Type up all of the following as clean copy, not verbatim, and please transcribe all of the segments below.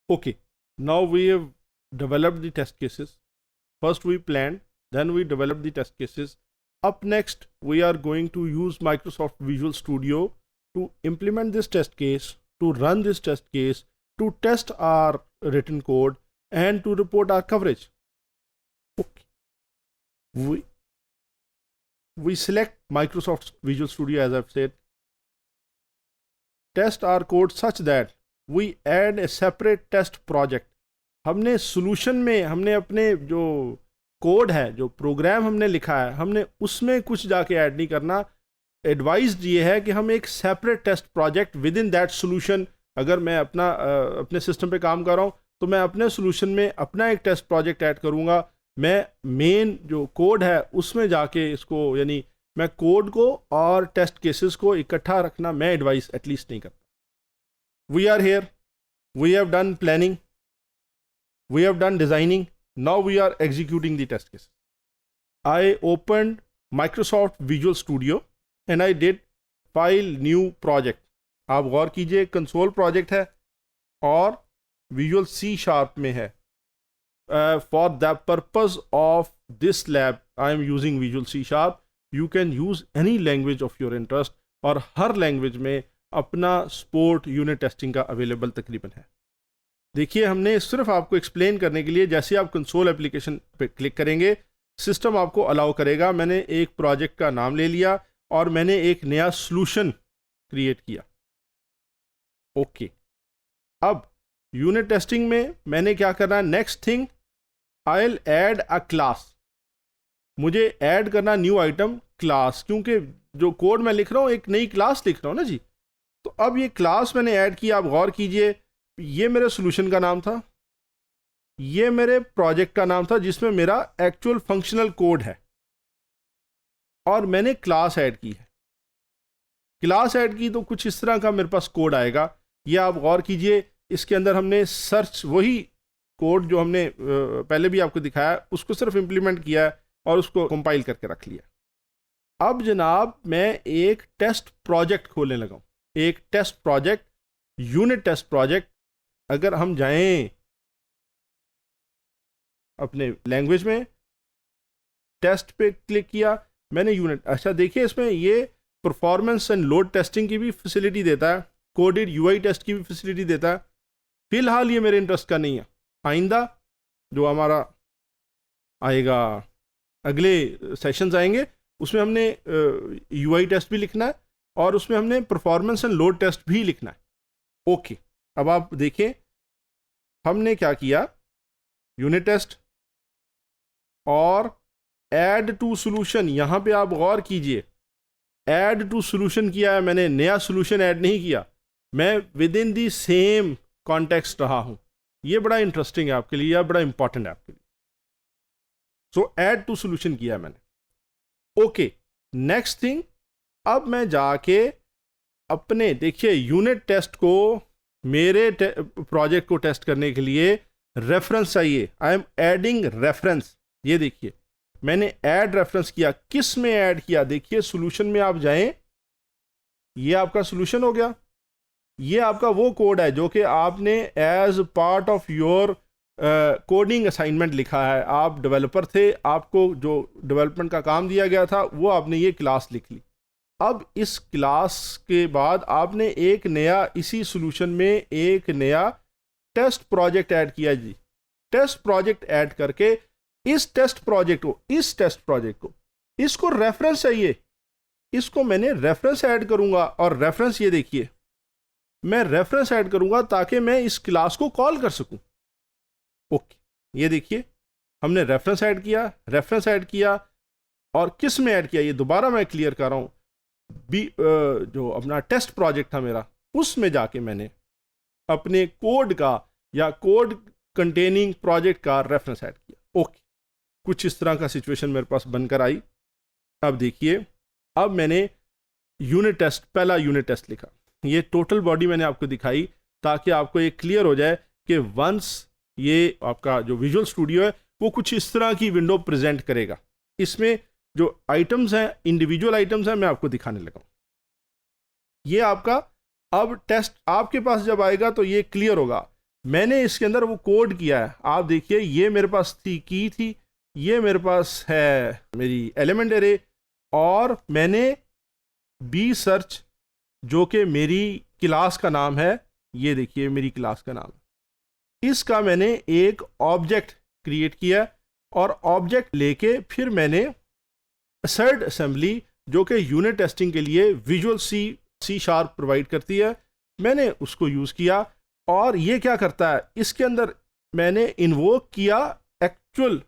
Okay, now we have developed the test cases. First we planned, then we developed the test cases. Up next, we are going to use Microsoft Visual Studio to implement this test case, to run this test case, to test our written code, and to report our coverage. Okay. We select Microsoft Visual Studio, as I've said, test our code such that we add a separate test project. हमने solution में हमने अपने जो code है, जो programme हमने लिखा है, हमने उसमें कुछ जाके ऐड नहीं करना. एडवाइज ये है कि हम एक separate test project within that solution, अगर मैं अपने सिस्टम पे काम कर रहा हूँ तो मैं अपने सोल्यूशन में अपना एक टेस्ट प्रोजेक्ट ऐड करूँगा. मैं मेन जो कोड है उसमें जाके इसको, यानी मैं कोड को और टेस्ट केसेस को इकट्ठा रखना मैं एडवाइस एटलीस्ट नहीं करता. We are here, we have done planning, we have done designing. Now we are executing the test case. I opened Microsoft Visual Studio and I did file new project. आप गौर कीजिए, console project है और visual C# में है. For the purpose of this lab, I am using Visual C#. You can use any language of your interest और हर language में अपना support unit testing का अवेलेबल तकरीबन है. देखिए, हमने सिर्फ आपको एक्सप्लेन करने के लिए, जैसे आप कंसोल एप्लीकेशन पे क्लिक करेंगे सिस्टम आपको अलाउ करेगा. मैंने एक प्रोजेक्ट का नाम ले लिया और मैंने एक नया सॉल्यूशन क्रिएट किया. ओके, अब यूनिट टेस्टिंग में मैंने क्या करना है, next thing I will add a class. मुझे ऐड करना न्यू आइटम क्लास, क्योंकि जो कोड मैं लिख रहा हूँ एक नई क्लास लिख रहा हूँ ना जी. तो अब ये क्लास मैंने ऐड किया. आप गौर कीजिए, ये मेरे सॉल्यूशन का नाम था, ये मेरे प्रोजेक्ट का नाम था जिसमें मेरा एक्चुअल फंक्शनल कोड है, और मैंने क्लास ऐड की है. क्लास ऐड की तो कुछ इस तरह का मेरे पास कोड आएगा. ये आप गौर कीजिए, इसके अंदर हमने सर्च, वही कोड जो हमने पहले भी आपको दिखाया, उसको सिर्फ इम्प्लीमेंट किया है और उसको कंपाइल करके रख लिया. अब जनाब मैं एक टेस्ट प्रोजेक्ट खोलने लगा हूँ, एक test project, unit test project. अगर हम जाएं अपने लैंग्वेज में, टेस्ट पे क्लिक किया, मैंने यूनिट, अच्छा देखिए इसमें ये परफॉर्मेंस एंड लोड टेस्टिंग की भी फैसिलिटी देता है, कोडेड यूआई टेस्ट की भी फैसिलिटी देता है. फिलहाल ये मेरे इंटरेस्ट का नहीं है. आइंदा जो हमारा आएगा, अगले सेशंस आएंगे, उसमें हमने यूआई टेस्ट भी लिखना है और उसमें हमने परफॉर्मेंस एंड लोड टेस्ट भी लिखना है. ओके, अब आप देखें हमने क्या किया, यूनिट टेस्ट और ऐड टू सॉल्यूशन. यहां पे आप गौर कीजिए, ऐड टू सॉल्यूशन किया है मैंने, नया सॉल्यूशन ऐड नहीं किया. मैं with in the same context रहा हूं. ये बड़ा इंटरेस्टिंग है आपके लिए, या बड़ा इंपॉर्टेंट है आपके लिए. सो ऐड टू सॉल्यूशन किया है मैंने. ओके, नेक्स्ट थिंग, अब मैं जाके अपने, देखिए यूनिट टेस्ट को, मेरे प्रोजेक्ट को टेस्ट करने के लिए रेफरेंस चाहिए. I am adding reference. ये देखिए मैंने ऐड रेफरेंस किया. किस में ऐड किया, देखिए सॉल्यूशन में आप जाएं, ये आपका सॉल्यूशन हो गया. ये आपका वो कोड है जो कि आपने as part of your coding assignment लिखा है. आप डेवलपर थे, आपको जो डेवलपमेंट का काम दिया गया था वो आपने ये क्लास लिख ली. अब इस क्लास के बाद आपने एक नया, इसी सॉल्यूशन में एक नया टेस्ट प्रोजेक्ट ऐड किया जी. टेस्ट प्रोजेक्ट ऐड करके इस टेस्ट प्रोजेक्ट को इसको रेफरेंस चाहिए, इसको मैंने रेफरेंस ऐड करूंगा. और रेफरेंस ये देखिए, मैं रेफरेंस ऐड करूंगा ताकि मैं इस क्लास को कॉल कर सकूं. ओके, ये देखिए हमने रेफरेंस ऐड किया और किस में ऐड किया, ये दोबारा मैं क्लियर कर रहा हूं. जो अपना टेस्ट प्रोजेक्ट था मेरा, उसमें जाके मैंने अपने कोड का या कोड कंटेनिंग प्रोजेक्ट का रेफरेंस ऐड किया. ओके, कुछ इस तरह का सिचुएशन मेरे पास बनकर आई. अब देखिए, अब मैंने यूनिट टेस्ट, पहला यूनिट टेस्ट लिखा. ये टोटल बॉडी मैंने आपको दिखाई ताकि आपको ये क्लियर हो जाए कि वंस ये आपका जो विजुअल स्टूडियो है वो कुछ इस तरह की विंडो प्रेजेंट करेगा. इसमें जो आइटम्स हैं, इंडिविजुअल आइटम्स हैं, मैं आपको दिखाने लगा हूं. ये आपका अब टेस्ट आपके पास जब आएगा तो ये क्लियर होगा. मैंने इसके अंदर वो कोड किया है। आप देखिए, ये मेरे पास थी की थी, ये मेरे पास है मेरी एलिमेंट एरे, और मैंने बी सर्च जो कि मेरी क्लास का नाम है, ये देखिए मेरी क्लास का नाम, इसका मैंने एक ऑब्जेक्ट क्रिएट किया, और ऑब्जेक्ट लेके फिर मैंने असर्ट असेंबली जो कि यूनिट टेस्टिंग के लिए विजुअल सी शार्प प्रोवाइड करती है, मैंने उसको यूज़ किया। और ये क्या करता है, इसके अंदर मैंने इन्वोक किया एक्चुअल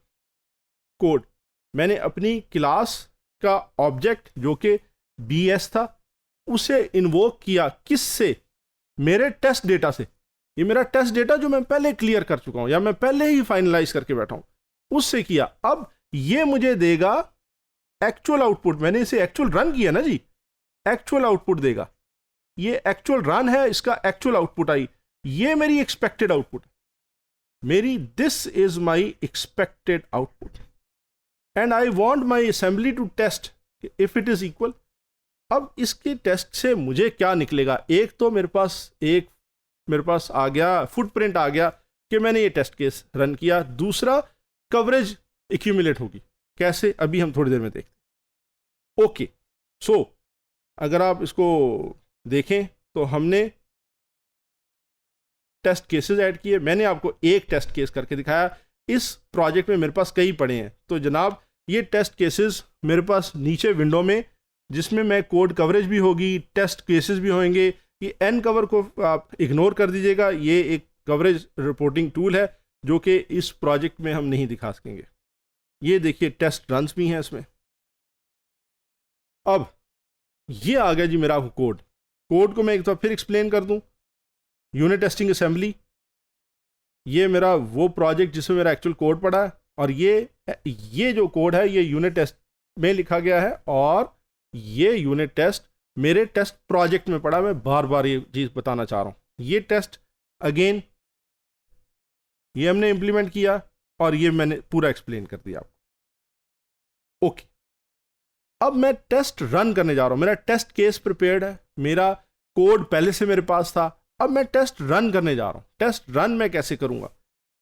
कोड। मैंने अपनी क्लास का ऑब्जेक्ट जो कि BS था, उसे इन्वोक किया किससे, मेरे टेस्ट डेटा से। ये मेरा टेस्ट डेटा जो मैं पहले क्लियर कर चुका हूं या मैं पहले ही फाइनलाइज करके बैठा हूं, उससे किया। अब ये मुझे देगा एक्चुअल आउटपुट। मैंने इसे एक्चुअल रन किया ना जी, एक्चुअल आउटपुट देगा। ये एक्चुअल रन है, इसका एक्चुअल आउटपुट आई। ये मेरी एक्सपेक्टेड आउटपुट, मेरी this is my expected output, and I want my assembly to test if it is equal. अब इसके टेस्ट से मुझे क्या निकलेगा, एक तो मेरे पास आ गया फुटप्रिंट आ गया कि मैंने ये टेस्ट केस रन किया। दूसरा, कवरेज एक्यूमुलेट होगी। कैसे, अभी हम थोड़ी देर में देखते हैं। ओके, सो अगर आप इसको देखें तो हमने टेस्ट केसेस ऐड किए। मैंने आपको एक टेस्ट केस करके दिखाया। इस प्रोजेक्ट में मेरे पास कई पड़े हैं, तो जनाब ये टेस्ट केसेस मेरे पास नीचे विंडो में, जिसमें मैं कोड कवरेज भी होगी, टेस्ट केसेस भी होंगे। ये एन कवर को आप इग्नोर कर दीजिएगा, ये एक कवरेज रिपोर्टिंग टूल है जो कि इस प्रोजेक्ट में हम नहीं दिखा सकेंगे। ये देखिए टेस्ट रन्स भी हैं इसमें। अब ये आ गया जी मेरा कोड। कोड को मैं एक बार फिर एक्सप्लेन कर दूं। यूनिट टेस्टिंग असेंबली, ये मेरा वो प्रोजेक्ट जिसमें मेरा एक्चुअल कोड पड़ा है, और ये जो कोड है ये यूनिट टेस्ट में लिखा गया है, और ये यूनिट टेस्ट मेरे टेस्ट प्रोजेक्ट में पड़ा। मैं बार बार ये चीज़ बताना चाह रहा हूँ। ये टेस्ट अगेन ये हमने इंप्लीमेंट किया, और ये मैंने पूरा एक्सप्लेन कर दिया आपको। ओके, अब मैं टेस्ट रन करने जा रहा हूं। मेरा टेस्ट केस प्रिपेयर्ड है, मेरा कोड पहले से मेरे पास था। अब मैं टेस्ट रन करने जा रहा हूं। टेस्ट रन मैं कैसे करूंगा?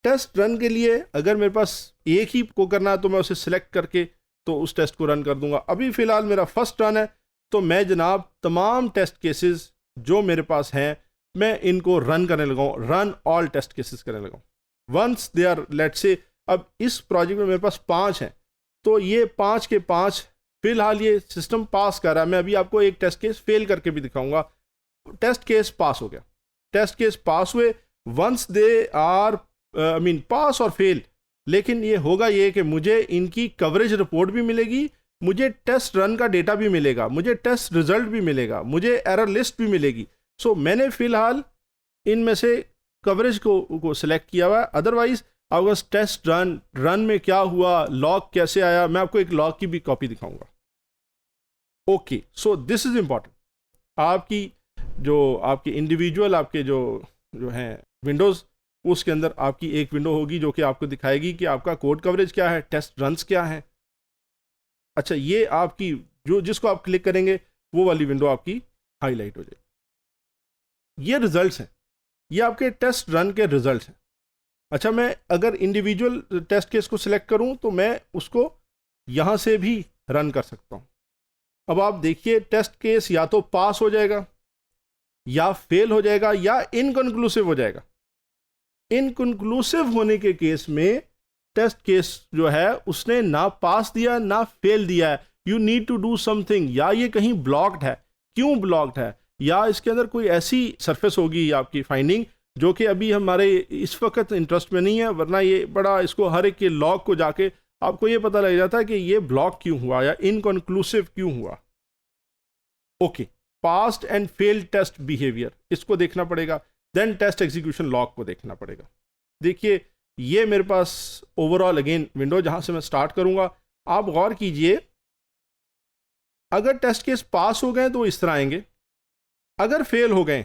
टेस्ट रन के लिए अगर मेरे पास एक ही को करना है तो मैं उसे सिलेक्ट करके तो उस टेस्ट को रन कर दूंगा। अभी फिलहाल मेरा फर्स्ट रन है, तो मैं जनाब तमाम टेस्ट केसेस जो मेरे पास हैं मैं इनको रन करने लगाऊं, रन ऑल टेस्ट केसेस करने लगाऊं। Once they are, let's say अब इस प्रोजेक्ट में मेरे पास 5 हैं, तो ये 5 के 5 फिलहाल ये सिस्टम पास कर रहा है। मैं अभी आपको एक टेस्ट केस फेल करके भी दिखाऊंगा। टेस्ट केस पास हो गया, टेस्ट केस पास हुए। वंस दे आर पास और फेल, लेकिन ये होगा ये कि मुझे इनकी कवरेज रिपोर्ट भी मिलेगी, मुझे टेस्ट रन का डेटा भी मिलेगा, मुझे टेस्ट रिजल्ट भी मिलेगा, मुझे एरर लिस्ट भी मिलेगी। सो मैंने फिलहाल इनमें से कवरेज को सिलेक्ट किया हुआ है। अदरवाइज आपका टेस्ट रन में क्या हुआ, लॉग कैसे आया, मैं आपको एक लॉग की भी कॉपी दिखाऊंगा। Okay, so this is important. आपकी इंडिविजुअल आपके जो हैं विंडोज़, उसके अंदर आपकी एक विंडो होगी जो कि आपको दिखाएगी कि आपका कोड कवरेज क्या है, टेस्ट रन्स क्या है। अच्छा, ये आपकी जिसको आप क्लिक करेंगे वो वाली विंडो आपकी हाईलाइट हो जाएगी। ये रिजल्ट्स हैं, ये आपके टेस्ट रन के रिजल्ट्स हैं। अच्छा, मैं अगर इंडिविजुअल टेस्ट केस को सिलेक्ट करूं तो मैं उसको यहां से भी रन कर सकता हूं। अब आप देखिए टेस्ट केस या तो पास हो जाएगा या फेल हो जाएगा या इनकंक्लूसिव हो जाएगा। इनकंक्लूसिव होने के केस में टेस्ट केस जो है उसने ना पास दिया ना फेल दिया है। You need to do something, या ये कहीं ब्लॉक्ड है, क्यों ब्लॉक्ड है, या इसके अंदर कोई ऐसी सरफेस होगी आपकी फाइंडिंग जो कि अभी हमारे इस वक्त इंटरेस्ट में नहीं है, वरना ये बड़ा इसको हर एक के लॉग को जाके आपको ये पता लग जाता है कि ये ब्लॉक क्यों हुआ या इनकंक्लूसिव क्यों हुआ। Okay, passed and failed test behaviour, इसको देखना पड़ेगा। देन टेस्ट एग्जीक्यूशन लॉग को देखना पड़ेगा। देखिए ये मेरे पास ओवरऑल अगेन विंडो जहां से मैं स्टार्ट करूंगा। आप गौर कीजिए, अगर टेस्ट केस पास हो गए तो इस तरह आएंगे, अगर फेल हो गए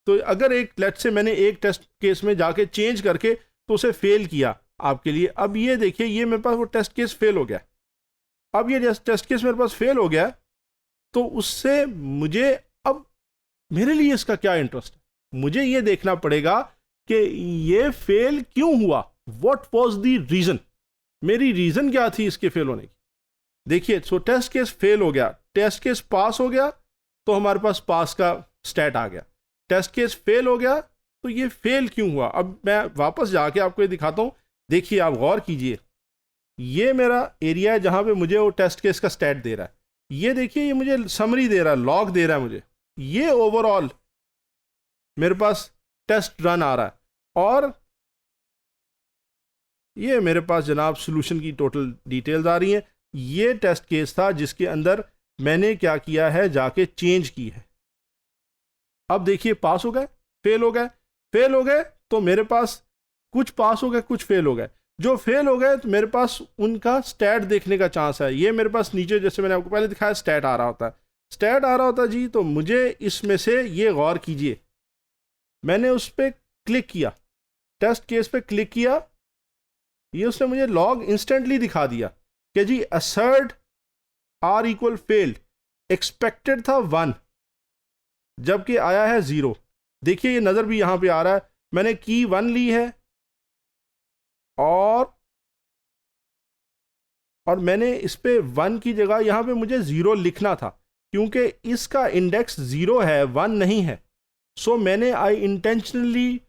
तो अगर एक लेट्स से मैंने एक टेस्ट केस में जाके चेंज करके तो उसे फेल किया आपके लिए। अब ये देखिए, ये मेरे पास वो टेस्ट केस फेल हो गया। अब ये टेस्ट केस मेरे पास फेल हो गया, तो उससे मुझे अब मेरे लिए इसका क्या इंटरेस्ट है? मुझे ये देखना पड़ेगा कि ये फेल क्यों हुआ, व्हाट वाज द रीजन, मेरी रीजन क्या थी इसके फेल होने की। देखिए, सो टेस्ट केस फेल हो गया, टेस्ट केस पास हो गया तो हमारे पास पास का स्टैट आ गया। टेस्ट केस फेल हो गया तो ये फेल क्यों हुआ। अब मैं वापस जाके आपको ये दिखाता हूँ। देखिए, आप गौर कीजिए, ये मेरा एरिया है जहाँ पे मुझे वो टेस्ट केस का स्टैट दे रहा है। ये देखिए, ये मुझे समरी दे रहा है, लॉग दे रहा है मुझे। ये ओवरऑल मेरे पास टेस्ट रन आ रहा है और ये मेरे पास जनाब सॉल्यूशन की टोटल डिटेल्स आ रही हैं। ये टेस्ट केस था जिसके अंदर मैंने क्या किया है, जाके चेंज की है। अब देखिए, पास हो गए, फेल हो गए, फेल हो गए तो मेरे पास कुछ पास हो गए, कुछ फेल हो गए। जो फेल हो गए तो मेरे पास उनका स्टैट देखने का चांस है। ये मेरे पास नीचे, जैसे मैंने आपको पहले दिखाया, स्टैट आ रहा होता है। स्टैट आ रहा होता है जी, तो मुझे इसमें से ये गौर कीजिए, मैंने उस पर क्लिक किया, टेस्ट केस पे क्लिक किया, ये उसने मुझे लॉग इंस्टेंटली दिखा दिया कि जी assert are equal failed, expected था 1 जबकि आया है 0। देखिए, ये नज़र भी यहाँ पे आ रहा है, मैंने की 1 ली है और मैंने इस पे 1 की जगह यहाँ पे मुझे 0 लिखना था, क्योंकि इसका इंडेक्स 0 है, 1 नहीं है। सो मैंने I intentionally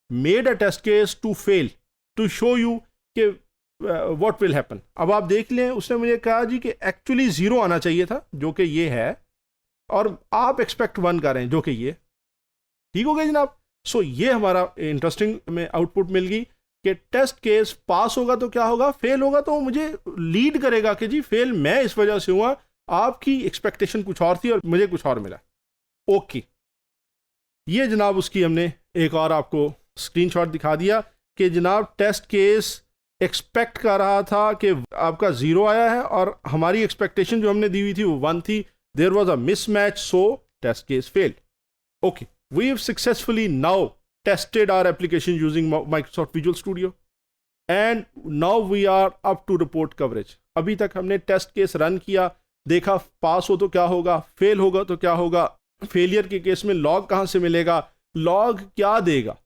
made a test case to fail to show you कि व्हाट विल हैपन। अब आप देख लें, उसने मुझे कहा जी कि एक्चुअली 0 आना चाहिए था, जो कि ये है, और आप एक्सपेक्ट 1 करें, जो कि ये ठीक हो गया जनाब। सो ये हमारा इंटरेस्टिंग में आउटपुट मिल गई कि टेस्ट केस पास होगा तो क्या होगा, फेल होगा तो मुझे लीड करेगा कि जी फेल मैं इस वजह से हुआ, आपकी एक्सपेक्टेशन कुछ और थी और मुझे कुछ और मिला। ओके, ये जनाब उसकी हमने एक और आपको स्क्रीनशॉट दिखा दिया कि जनाब टेस्ट केस एक्सपेक्ट कर रहा था कि आपका 0 आया है और हमारी एक्सपेक्टेशन जो हमने दी हुई थी वो 1 थी। There was a mismatch, so test case failed. Okay, we have successfully now tested our application using Microsoft Visual Studio and now we are up to report coverage। अभी तक हमने टेस्ट केस रन किया, देखा पास हो तो क्या होगा, fail होगा तो क्या होगा, फेलियर के केस में लॉग कहाँ से मिलेगा, लॉग क्या देगा,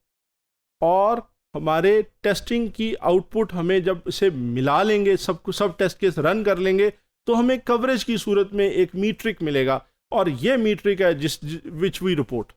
और हमारे टेस्टिंग की आउटपुट हमें जब इसे मिला लेंगे, सब टेस्ट केस रन कर लेंगे तो हमें कवरेज की सूरत में एक मीट्रिक मिलेगा और ये मीट्रिक है विच वी रिपोर्ट।